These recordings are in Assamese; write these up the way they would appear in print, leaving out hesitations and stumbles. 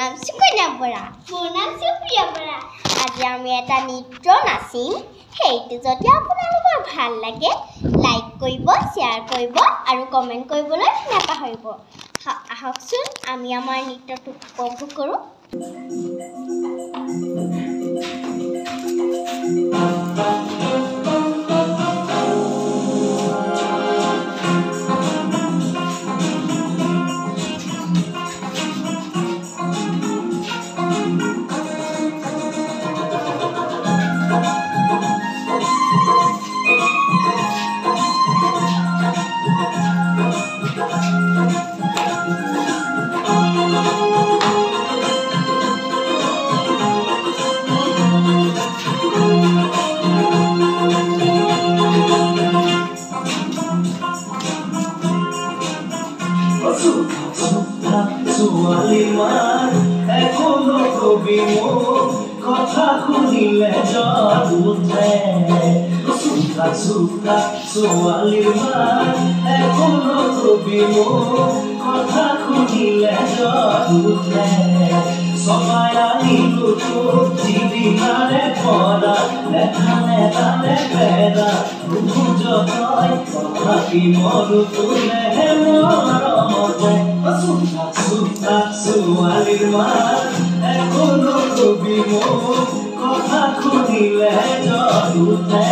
নাম সুকন্যা বৰা। মোৰ নাম সুপ্ৰিয়া বৰা। আজি আমি এটা নৃত্য নাচিম। সেইটো যদি আপোনালোকৰ ভাল লাগে লাইক কৰিব, শ্বেয়াৰ কৰিব আৰু কমেণ্ট কৰিবলৈ নাপাহৰিব। আহকচোন আমি আমাৰ নৃত্যটো উপভোগ কৰোঁ। ছোৱালীমান এখনো কবি মোক কথা শুনিলে জ্বৰ উঠে। চোকা চোকা ছোৱালীমান এখনো কবি মোক কথা শুনিলে জ্বৰ উঠে। চবাই আনিলো তোক যিদিনাৰে পৰা দেখা নেতানে পেৰা বুজতই তথাপি মৰো তোলেহে মৰমতে। চোকা চোকা ছোৱালীৰ মান এখনো কবি মোক কথা শুনিলে জ্বৰ উঠে।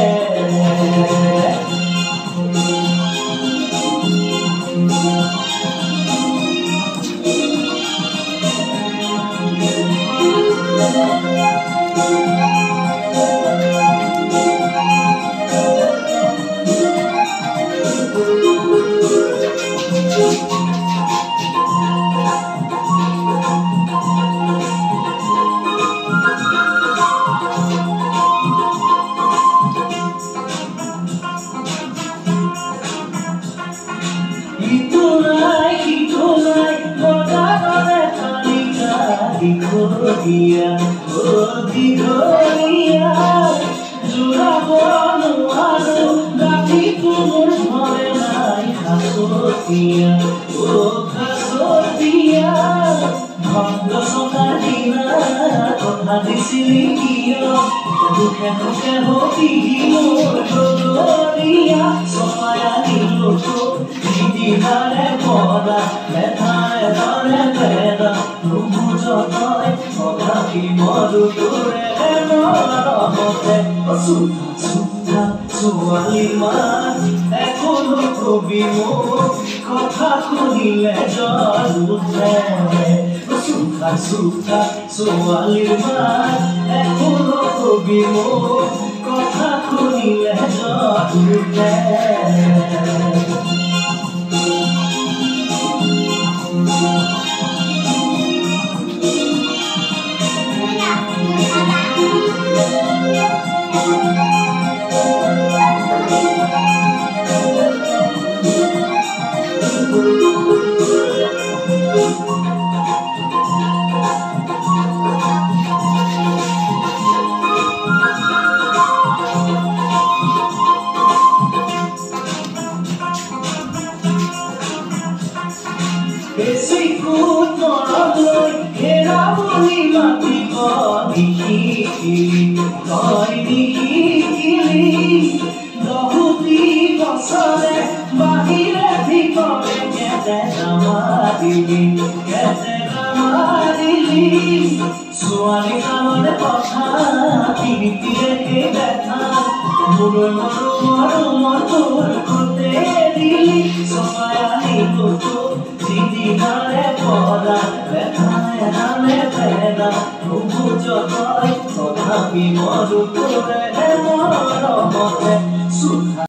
Dikodia, oh dikodia, jurabono aso, gati tumur bhore nai khasotia, oh khasotia, bhando sonadina, kotha disili kiyo, dukhe dukhe hoti mor gogoria, somaya nilo to, didinare pora, methane dane pera. তথাপি মৰো তোৰে মৰমতে। চোকা চোকা ছোৱালীমান এখনো কবি মোক কথা শুনিলে জ্বৰ উঠে। চোকা চোকা ছোৱালীমান এখনো কবি মোক কথা শুনিলে জ্বৰ উঠে। Esse culto noi era bonima di cori dohuti basare bahire bhikore kete namadili soali amar kotha piriti rekhe betha moro moro motor kote dili somaya nilo to যিদিনাৰে পৰা বেথানে নামে পেৰা বুজতই তথাপি মৰো তোৰে মৰমতে।